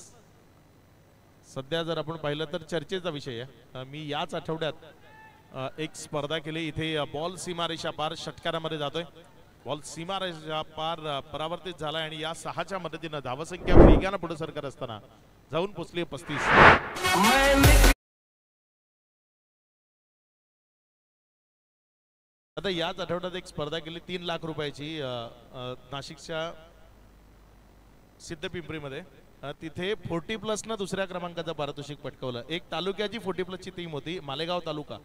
सध्या जर आपण पाहिलं तर चर्चेचा विषय आहे. मी याच आठवड्यात एक स्पर्धा केली. इथे बॉल सीमारेषा पार षटकारामध्ये जातोय. बॉल सीमारेषा पार परावर्तित झाला आणि या 6च्या मदतीनं धावसंख्या वेगानं पुढे सरकत असताना जाऊन पोहोचली 35. आता याच आठवड्यात एक स्पर्धा केली 3 लाख रुपयाची नाशिकच्या सिद्धपिंपरीमध्ये. तिथे 40+ न दुसऱ्या क्रमांकाचं पारितोषिक पटकवलं. एक तालुक्याची 40+ ची टीम होती, मालेगाव तालुका,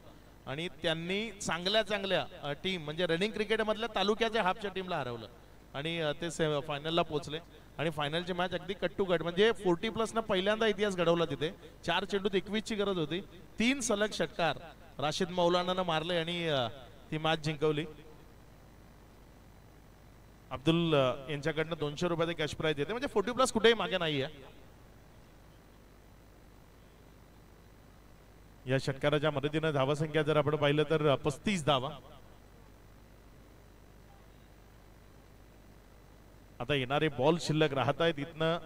आणि त्यांनी चांगल्या टीम म्हणजे रनिंग क्रिकेट मधल्या तालुक्याच्या हाफच्या टीमला हरवलं आणि ते फायनलला पोहोचले. आणि फायनलची मॅच अगदी कट टू कट, म्हणजे 40+ न पहिल्यांदा इतिहास घडवला. तिथे 4 चेंडूत 21 ची गरज होती. 3 सलग षटकार राशिद मौलानानं मारले आणि ती मॅच जिंकवली. अब्दुल यांच्याकडनं 200 रुपयाचे कॅश प्राइज येते. म्हणजे 40+ कुठेही मागे नाहीये. या षटकाराच्या मदतीने धावसंख्या जर आपण पाहिलं तर 35 धावा. आता येणारे बॉल शिल्लक राहत आहेत. इथनं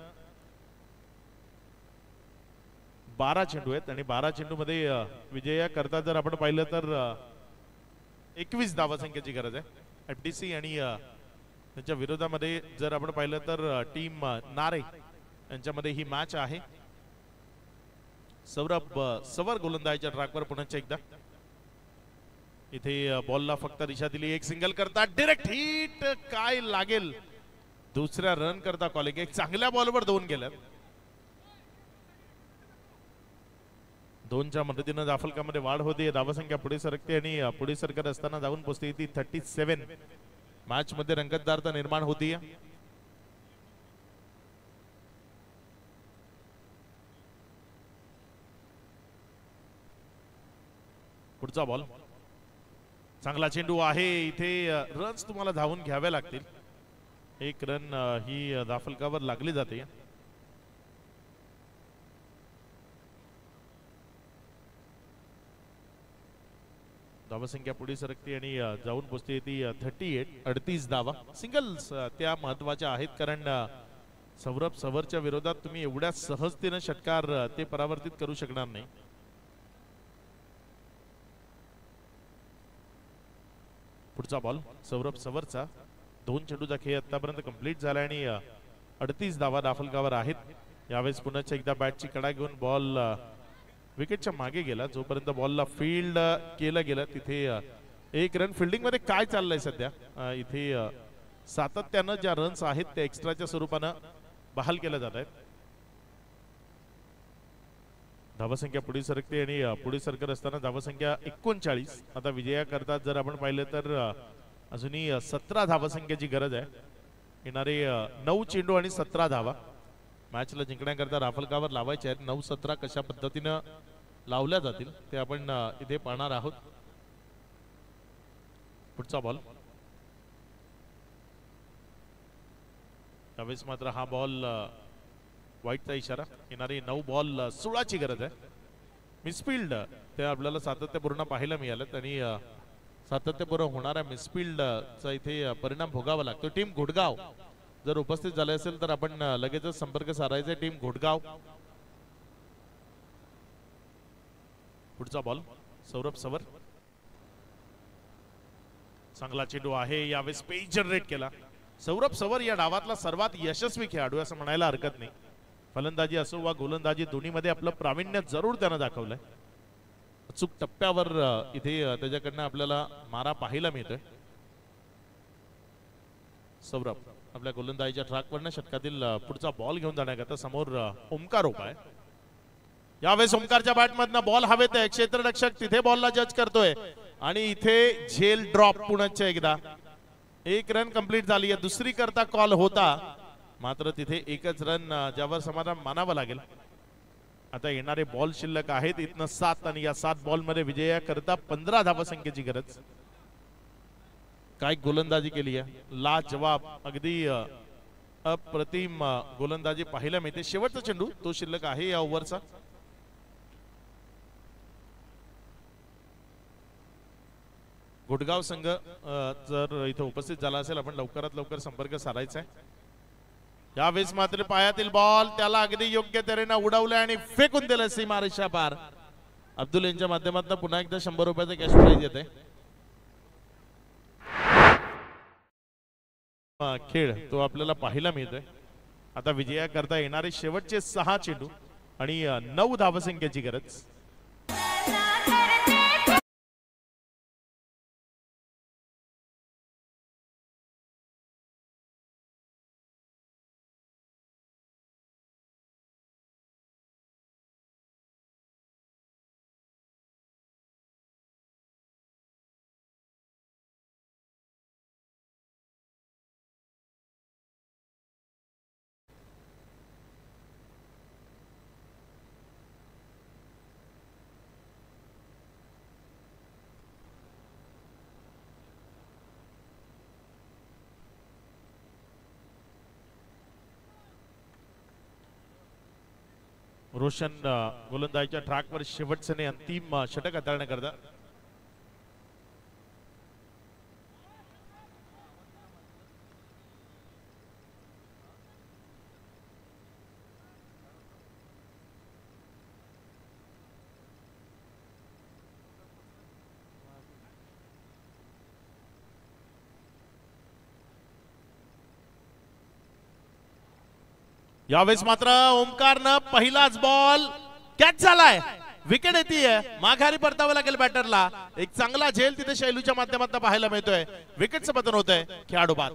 12 चेंडू आहेत आणि 12 चेंडू मध्ये विजया करता जर आपण पाहिलं तर 21 धावसंख्येची गरज आहे. FDC आणि त्यांच्या विरोधामध्ये जर आपण पाहिलं तर टीम नारे यांच्यामध्ये ही मॅच आहे. सौरभ सवर गोलंदाजीच्या ट्रॅकवर पुन्हा एकदा. इथे बॉलला फक्त दिशा दिली. एक सिंगल करता डायरेक्ट हिट, काय लागेल. दुसऱ्या रन करता कॉलिंग. एक चांगल्या बॉलवर 2 गेल्यात. 2च्या मदतीनं जाफलकामध्ये वाढ होते. धावसंख्या पुढे सरकते आणि पुढे सरकत असताना जाऊन पोहोचते ती 37. मॅच मध्ये रंगतदारता निर्माण होती. पुढचा बॉल चांगला चेंडू आहे. इथे रन्स तुम्हाला धावून घ्यावे लागतील. 1 रन ही दाफलकावर लागली जाते. धावसंख्या पुढे सरकते आणि जाऊन पोहोचते ती 38. 38 धावा. सिंगल्स त्या महत्वाच्या आहेत, कारण सौरभ सवरच्या विरोधात तुम्ही एवढ्या सहजतेने षटकार ते परावर्तित करू शकणार नाही. पुढचा बॉल सौरभ सवरचा. 2 चेंडूचा खेळ आतापर्यंत कंप्लीट झाला आणि 38 धावा दाफलकावर आहेत. यावेळेस पुन्हा एकदा बॅटची कडा घेऊन बॉल विकेटच्या मागे गेला. जोपर्यंत बॉलला फील्ड केलं गेलं तिथे 1 रन. फिल्डिंग मध्ये काय चाललंय सध्या इथे सातत्यानं ज्या रन्स आहेत त्या एक्स्ट्राच्या स्वरूपानं बहाल केल्या जात आहेत. धावसंख्या पुढे सरकते आणि पुढे सरकत असताना धावसंख्या 39. आता विजया करता जर आपण पाहिलं तर अजूनही 17 धावसंख्येची गरज आहे. येणारे 9 चेंडू आणि 17 धावा मॅचला जिंकण्याकरता राफलकावर लावायचे आहेत. 9-17 कशा पद्धतीनं लावल्या जातील ते आपण इथे पाहणार आहोत. पुढचा बॉल त्यावेळेस मात्र हा बॉल वाईटचा इशारा. येणारी 9 बॉल 16 ची गरज आहे. मिसफिल्ड ते आपल्याला सातत्यपूर्ण पाहायला मिळालं आणि सातत्यपूर्ण होणाऱ्या मिसफिल्डचा इथे परिणाम भोगावा लागतो. टीम घोडगाव जर उपस्थित झाले असेल तर आपण लगेचच संपर्क साधायचा. टीम घोडगाव. पुढचा बॉल सौरभ सवर. चांगला चेंडू आहे. यावेळेस पेज जनरेट केला. सौरभ सवर या डावातला सर्वात यशस्वी खेळाडू असं म्हणायला हरकत नाही. फलंदाजी असो वा गोलंदाजी दोन्हीमध्ये आपलं प्रावीण्य जरूर त्यानं दाखवलंय. अचूक टप्प्यावर इथे त्याच्याकडनं आपल्याला मारा पाहायला मिळतोय. सौरभ आपल्या गोलंदाजीच्या ट्रॅकवरनं षटकातील पुढचा बॉल घेऊन जाण्याकरता समोर ओमकार उभा आहे. यावेळेस ओमकारच्या बॅटमधनं बॉल हवेत आहे. क्षेत्ररक्षक तिथे बॉलला जज करतोय आणि इथे झेल ड्रॉप पुण्याच्या एकदा. 1 रन कंप्लीट झाली आहे. दुसरी करता कॉल होता मात्र तिथे एकच रन ज्यावर समाधान मानावं लागेल. आता येणारे बॉल शिल्लक आहेत इथनं 7 आणि या 7 बॉल मध्ये विजयाकरता 15 धावसंख्येची गरज. काय गोलंदाजी केली आहे, लाजवाब, अगदी अप्रतिम गोलंदाजी पाहायला मिळते. शेवटचा चेंडू तो शिल्लक आहे या ओव्हरचा. गुडगाव संघ जर इथे उपस्थित झाला असेल आपण लवकरात लवकर संपर्क साधायचा आहे. यावेळेस मात्र पायातील बॉल त्याला अगदी योग्य तऱ्हेने उडवले आणि फेकून दिलं सीमारेषा पार. अब्दुल यांच्या माध्यमातून पुन्हा एकदा 100 रुपयाचा कॅश प्राइज येते. खेळ तो आपल्याला पाहायला मिळतोय. आता विजयाकरता येणारे शेवटचे 6 चेंडू आणि 9 धावसंख्येची गरज. रोशन गोलंदाजीच्या ट्रॅकवर शेवटचे अंतिम षटक हाताळण्याकरता. यावेळेस मात्र ओमकारनं पहिलाच बॉल कॅच झालाय. विकेट येते. माघारी परतावं लागेल बॅटरला. एक चांगला झेल तिथे शैलूच्या माध्यमातून पाहायला मिळतोय. विकेटचं पतन होतंय. खेळाडू बाद.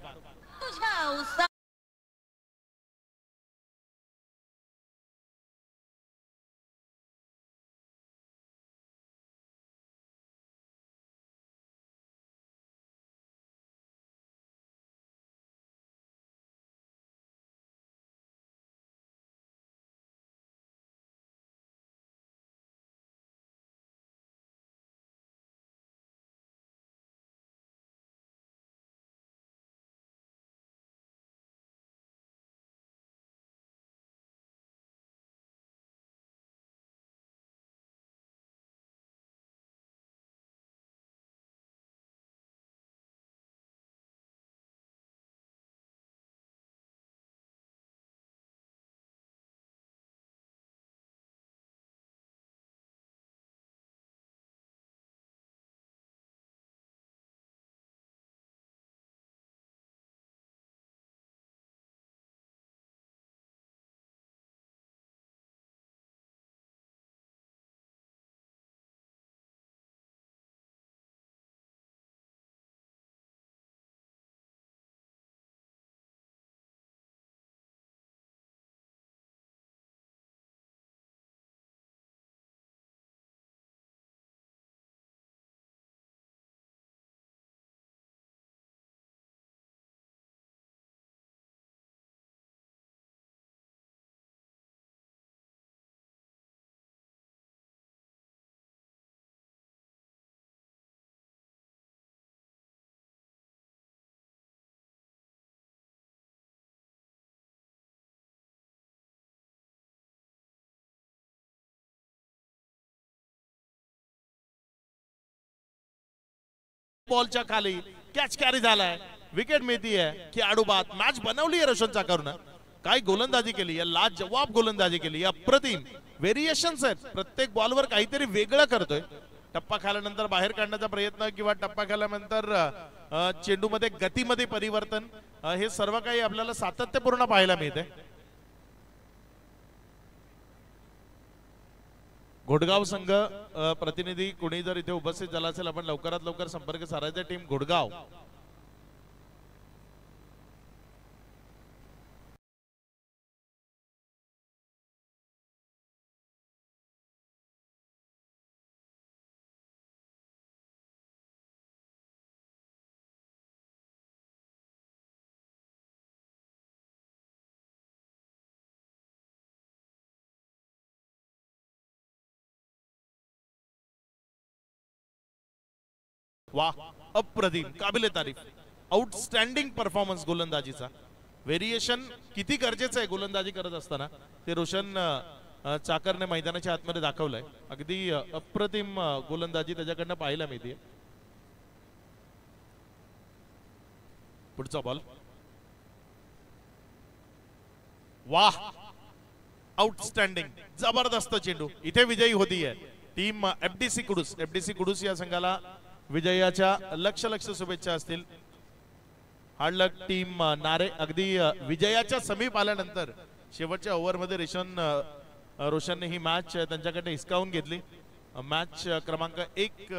बॉलच्या खाली कॅच कॅरी झालाय. विकेट मिळतीये. खेळाडू बाद. मॅच बनवली आहे रोशन चाकरनं. काय गोलंदाजी केली. लाजवाब गोलंदाजी केली. अप्रतिम व्हेरिएशन्स आहेत. प्रत्येक बॉलवर काहीतरी वेगळं करतोय. टप्पा खाल्यानंतर बाहेर काढण्याचा प्रयत्न किंवा टप्पा खाल्यानंतर चेंडूमध्ये गतीमध्ये परिवर्तन हे सर्व काही आपल्याला सातत्यपूर्ण पाहायला मिळते. घोडगाव संघ प्रतिनिधी कोणी जर इथे उपस्थित झाला असेल आपण लवकरात लवकर संपर्क साधायचा. टीम घोडगाव. वा, अप्रतिम, काबिले तारीफ, आउटस्टँडिंग परफॉर्मन्स गोलंदाजीचा. व्हेरिएशन किती गरजेचं आहे गोलंदाजी करत असताना ते रोशन चाकरने मैदानाच्या आतमध्ये दाखवलंय. अगदी अप्रतिम गोलंदाजी त्याच्याकडनं पाहायला मिळते. पुढचा बॉल, वाह, आउटस्टँडिंग, जबरदस्त चेंडू. इथे विजयी होतीये team FDC Kudus. FDC Kudus या संघाला विजयाच्या लक्ष शुभेच्छा असतील. हार्ड लक टीम नारे. अगदी विजयाच्या समीप आल्यानंतर शेवटच्या ओव्हरमध्ये रोशनने ही मॅच त्यांच्याकडे हिसकावून घेतली. मॅच क्रमांक 1